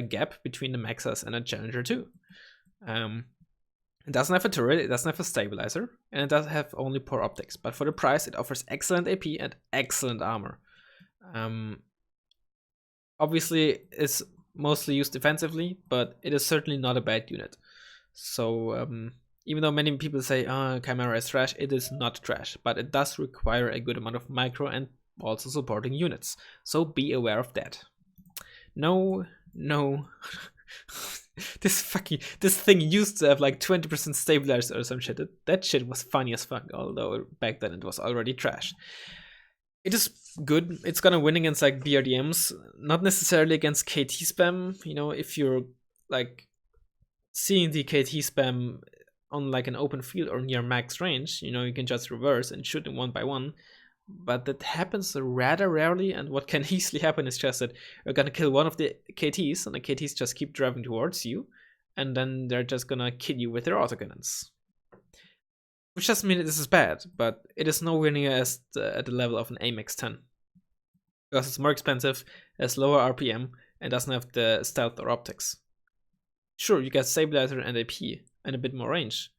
[SPEAKER 1] gap between the Maxas and a Challenger 2. It doesn't have a turret, it doesn't have a stabilizer, and it does have only poor optics. But for the price, it offers excellent AP and excellent armor. Obviously, it's mostly used defensively, but it is certainly not a bad unit. So even though many people say, oh, Chimera is trash, it is not trash, but it does require a good amount of micro and also supporting units. So be aware of that. No. This thing used to have like 20% stabilizer or some shit. That shit was funny as fuck, although back then it was already trash. It is good. It's gonna win against like BRDMs, not necessarily against KT spam. You know, if you're like seeing the KT spam on like an open field or near max range, you know, you can just reverse and shoot them one by one. But that happens rather rarely, and what can easily happen is just that you're gonna kill one of the KTs, and the KTs just keep driving towards you, and then they're just gonna kill you with their autocannons. Which doesn't mean that this is bad, but it is nowhere near as at the level of an AMX 10. Because it's more expensive, has lower RPM, and doesn't have the stealth or optics. Sure, you get stabilizer and AP, and a bit more range,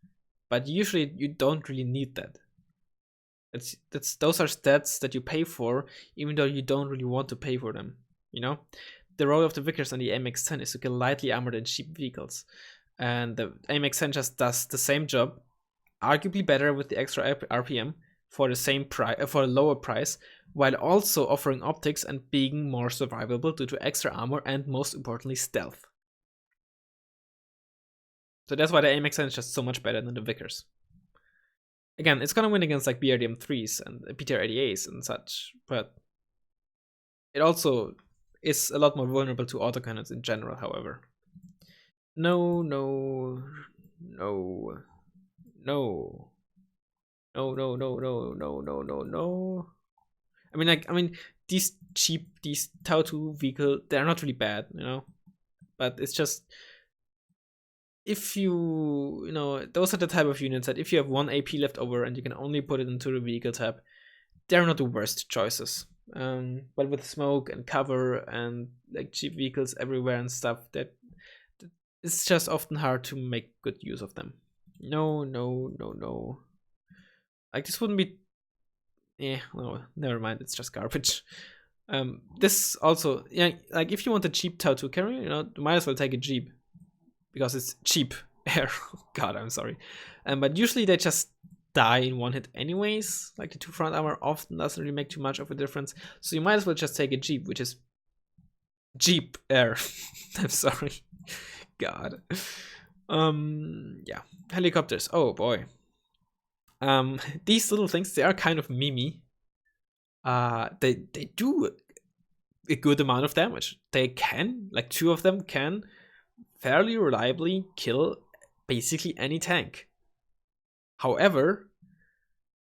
[SPEAKER 1] but usually you don't really need that. Those are stats that you pay for, even though you don't really want to pay for them. You know, the role of the Vickers on the AMX-10 is to kill lightly armored and cheap vehicles, and the AMX-10 just does the same job, arguably better with the extra RPM for the same price, for a lower price, while also offering optics and being more survivable due to extra armor and most importantly stealth. So that's why the AMX-10 is just so much better than the Vickers. Again, it's gonna win against like BRDM 3s and PTR-88s and such, but it also is a lot more vulnerable to autocannons in general, however. No. I mean, these Tau 2 vehicle, they're not really bad, you know, but it's just, if you know, those are the type of units that if you have 1 AP left over and you can only put it into the vehicle tab, they're not the worst choices. But with smoke and cover and like cheap vehicles everywhere and stuff, that it's just often hard to make good use of them. No. Like this wouldn't be. No, never mind. It's just garbage. This also, yeah, like if you want a cheap Tau 2 carrier, you know, you might as well take a Jeep, because it's cheap air. God, I'm sorry. But usually they just die in one hit anyways. Like the 2 front armor often doesn't really make too much of a difference. So you might as well just take a Jeep, which is Jeep air. I'm sorry. God. Yeah. Helicopters. Oh boy. These little things, they are kind of memey. They do a good amount of damage. They can, like 2 of them can fairly reliably kill basically any tank. However,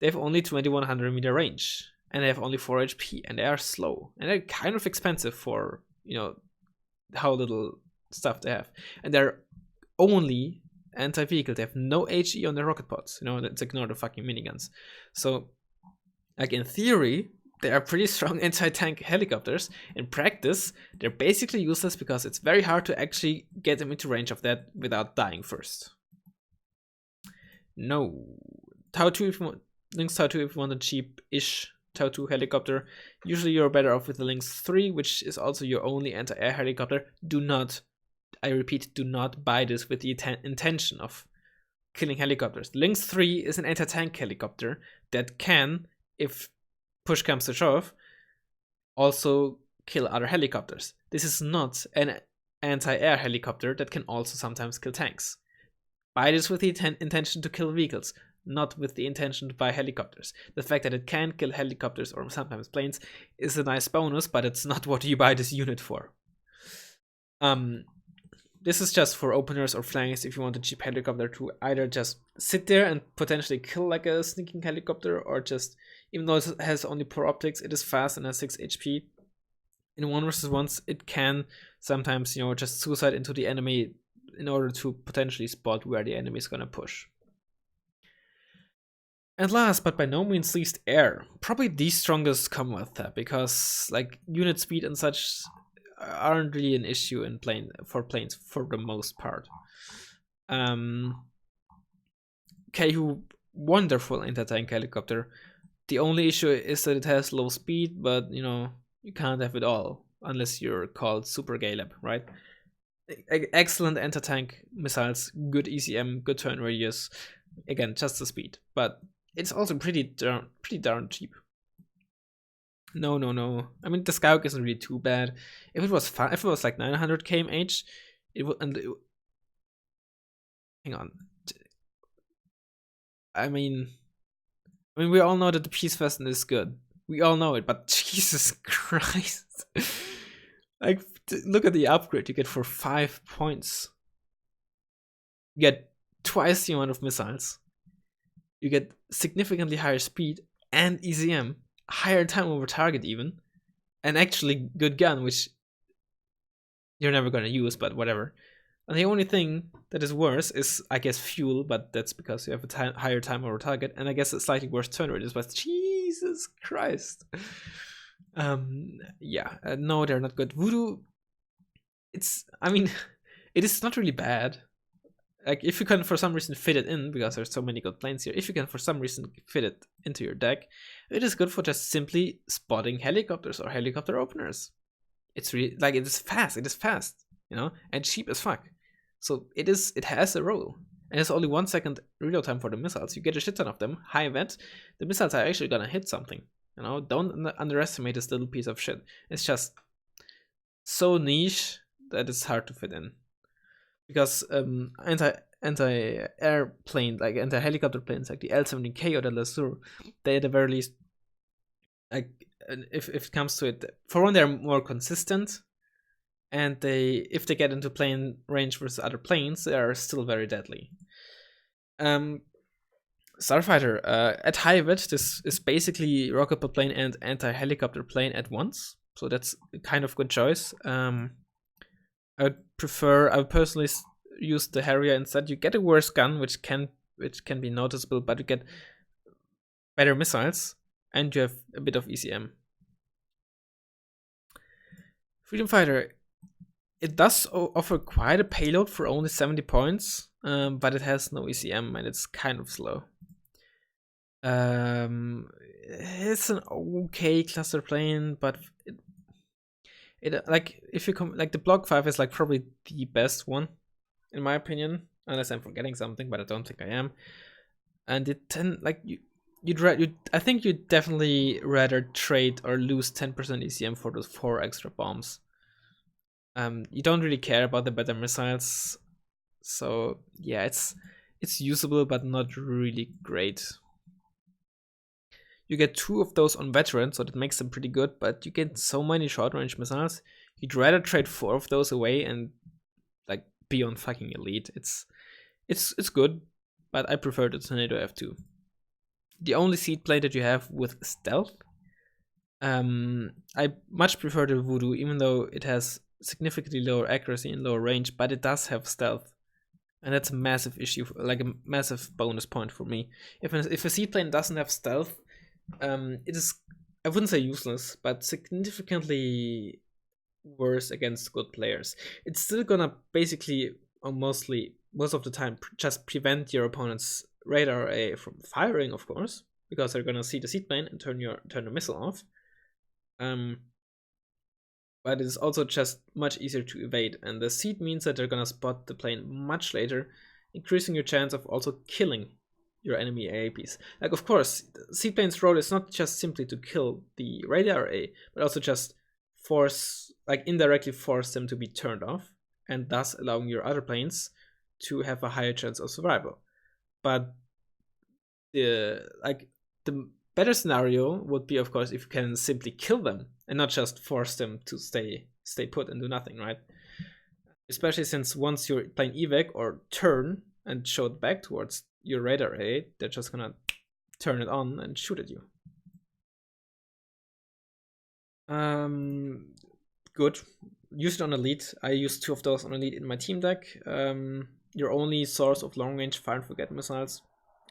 [SPEAKER 1] they have only 2100 meter range, and they have only 4 HP, and they are slow, and they're kind of expensive for, you know, how little stuff they have, and they're only anti-vehicle. They have no HE on their rocket pods. You know, let's ignore the fucking miniguns. So, like in theory, they are pretty strong anti-tank helicopters. In practice, they're basically useless because it's very hard to actually get them into range of that without dying first. No. Tau 2 if you want, Lynx Tau 2 if you want a cheap-ish Tau 2 helicopter. Usually you're better off with the Lynx 3, which is also your only anti-air helicopter. Do not, I repeat, do not buy this with the intention of killing helicopters. Lynx 3 is an anti-tank helicopter that can, if push comes to shove, also kill other helicopters. This is not an anti-air helicopter that can also sometimes kill tanks. Buy this with the intention to kill vehicles, not with the intention to buy helicopters. The fact that it can kill helicopters or sometimes planes is a nice bonus, but it's not what you buy this unit for. This is just for openers or flanks if you want a cheap helicopter to either just sit there and potentially kill like a sneaking helicopter, or just, even though it has only poor optics, it is fast and has 6 HP. In 1 versus 1s, it can sometimes, you know, just suicide into the enemy in order to potentially spot where the enemy is gonna push. And last, but by no means least, air. Probably the strongest Commonwealth tab, because like unit speed and such aren't really an issue in planes for the most part. Ku, wonderful anti-tank helicopter. The only issue is that it has low speed, but you know, you can't have it all unless you're called Super Galeb, right? Excellent anti-tank missiles, good ECM, good turn radius. Again, just the speed, but it's also pretty darn cheap. No. I mean, the Scout isn't really too bad. If it was like 900 kmh, it would. Hang on. I mean, we all know that the Peace Western is good. We all know it, but Jesus Christ! Like, look at the upgrade you get for 5 points. You get twice the amount of missiles. You get significantly higher speed and ECM, higher time over target even, and actually good gun, which you're never gonna use, but whatever. And the only thing that is worse is, I guess, fuel, but that's because you have a higher time over target, and I guess a slightly worse turn rate, but Jesus Christ. No, they're not good. Voodoo, I mean, it is not really bad. Like, if you can for some reason fit it in, because there's so many good planes here, if you can for some reason fit it into your deck, it is good for just simply spotting helicopters or helicopter openers. It's really, like, it is fast, you know, and cheap as fuck. So it has a role. And it's only 1 second reload time for the missiles. You get a shit ton of them, high event, the missiles are actually gonna hit something. You know, don't underestimate this little piece of shit. It's just so niche that it's hard to fit in. Because anti-airplane, like anti-helicopter planes, like the L-17K or the Lasur, they at the very least, like, if it comes to it, for one, they're more consistent, and if they get into plane range versus other planes, they are still very deadly. Starfighter, at high vet, this is basically rocket pod plane and anti-helicopter plane at once, so that's a kind of good choice. I would personally use the Harrier instead. You get a worse gun, which can be noticeable, but you get better missiles, and you have a bit of ECM. Freedom Fighter, it does offer quite a payload for only 70 points, but it has no ECM and it's kind of slow. It's an okay cluster plane, but it like, if you like, the Block 5 is like probably the best one in my opinion, unless I'm forgetting something, but I don't think I am. And I think you'd definitely rather trade or lose 10% ECM for those 4 extra bombs. You don't really care about the better missiles, so yeah, it's usable but not really great. You get 2 of those on veteran, so that makes them pretty good, but you get so many short range missiles. You'd rather trade 4 of those away and like be on fucking elite. It's good, but I prefer the Tornado F2. The only seed plate that you have with stealth, I much prefer the Voodoo, even though it has significantly lower accuracy and lower range, but it does have stealth. And that's a massive issue, like a massive bonus point for me. If a seaplane doesn't have stealth, it is, I wouldn't say useless, but significantly worse against good players. It's still gonna basically, or mostly, most of the time, just prevent your opponent's radar array from firing, of course, because they're gonna see the seaplane and turn the missile off. But it's also just much easier to evade, and the seed means that they're gonna spot the plane much later, increasing your chance of also killing your enemy AAPs. Like, of course, seaplane's role is not just simply to kill the radar array, but also just force, like indirectly force them to be turned off, and thus allowing your other planes to have a higher chance of survival. But the better scenario would be, of course, if you can simply kill them and not just force them to stay put and do nothing, right? Especially since once you're playing evac or turn and show it back towards your radar array, they're just gonna turn it on and shoot at you. Good. Use it on elite. I use 2 of those on elite in my team deck. Your only source of long range fire and forget missiles.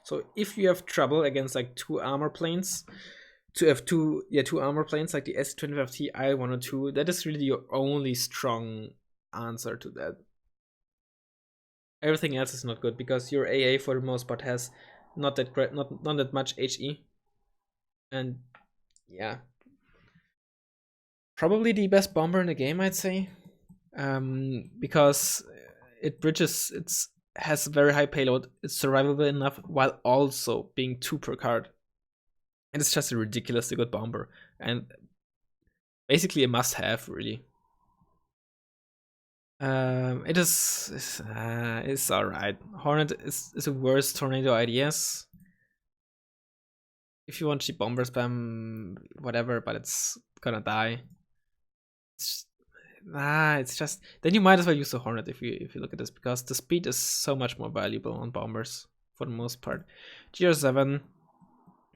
[SPEAKER 1] So if you have trouble against like 2 armor planes, to have 2 armor planes like the S25T I-102, that is really your only strong answer to that. Everything else is not good because your AA for the most part has not that great, not that much HE, and yeah, probably the best bomber in the game, I'd say, because it has very high payload, it's survivable enough while also being 2 per card. And it's just a ridiculously good bomber. And basically a must-have, really. It's alright. Hornet is a worse tornado IDS. If you want cheap bomber spam, whatever, but it's gonna die. It's just, then you might as well use the Hornet if you look at this, because the speed is so much more valuable on bombers for the most part. GR7,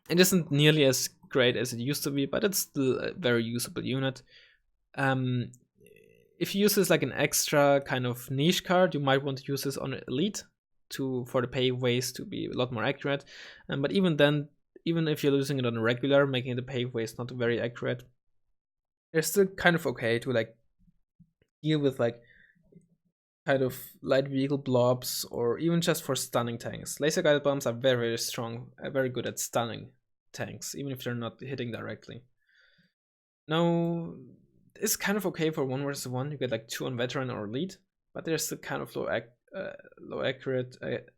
[SPEAKER 1] it isn't nearly as great as it used to be, but it's still a very usable unit. If you use this like an extra kind of niche card, you might want to use this on elite for the pay ways to be a lot more accurate. But even then, even if you're using it on a regular, making the pay ways not very accurate, they're still kind of okay to like deal with like kind of light vehicle blobs, or even just for stunning tanks. Laser guided bombs are very, very strong, very good at stunning tanks, even if they're not hitting directly. Now, it's kind of okay for 1 versus 1. You get like 2 on veteran or elite, but they're still kind of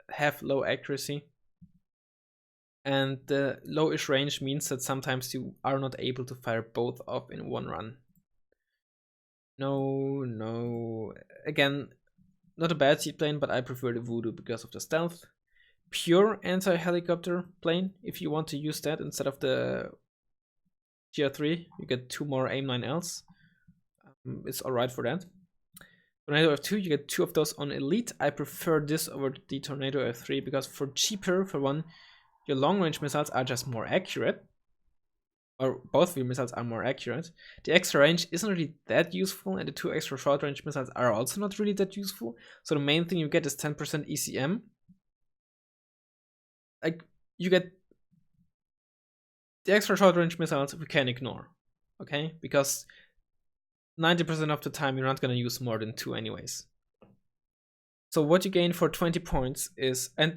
[SPEAKER 1] have low accuracy. And the lowish range means that sometimes you are not able to fire both off in one run. No. Again, not a bad seaplane, but I prefer the Voodoo because of the stealth. Pure anti-helicopter plane, if you want to use that instead of the GR3, you get 2 more AIM-9Ls. It's alright for that. Tornado F2, you get 2 of those on elite. I prefer this over the Tornado F3 because for cheaper, for one, your long-range missiles are just more accurate. Or both of your missiles are more accurate. The extra range isn't really that useful, and the 2 extra short-range missiles are also not really that useful. So the main thing you get is 10% ECM. Like, you get the extra short-range missiles we can ignore, okay? Because 90% of the time you're not going to use more than 2 anyways. So what you gain for 20 points is, 10%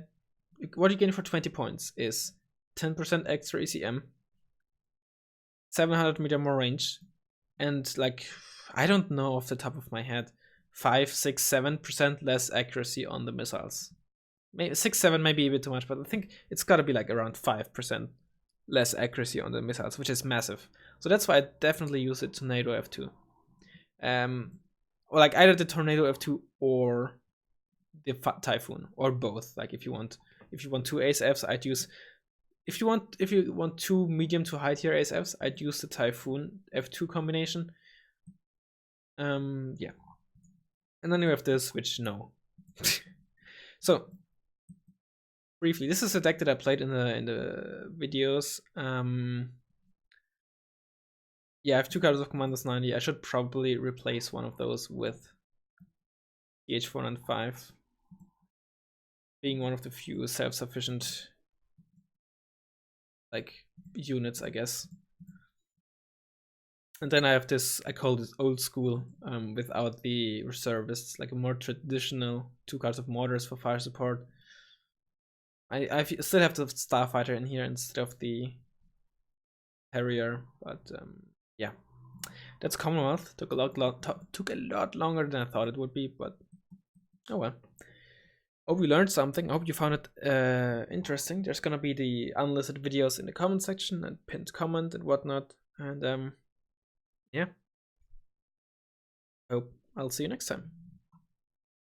[SPEAKER 1] extra ECM, 700 meter more range, and like, I don't know off the top of my head, 5, 6, 7% less accuracy on the missiles. Maybe 6, 7 may be a bit too much, but I think it's got to be like around 5% less accuracy on the missiles, which is massive. So that's why I definitely use the Tornado F2. Or like either the Tornado F2 or the Typhoon, or both. Like if you want 2 ASFs, I'd use. If you want 2 medium to high tier ASFs, I'd use the Typhoon F2 combination. Yeah. And then you have this, which no. So briefly, this is a deck that I played in the videos. Yeah, I have 2 cards of Commandos 90. I should probably replace one of those with TH495. being one of the few self-sufficient like units, I guess. And then I have this, I call this old school, without the reservists, like a more traditional 2 cards of mortars for fire support. I still have the starfighter in here instead of the Harrier, but yeah, that's Commonwealth. Took a lot longer than I thought it would be, but oh well. Hope you learned something. I hope you found it interesting. There's gonna be the unlisted videos in the comment section and pinned comment and whatnot. And yeah, hope I'll see you next time.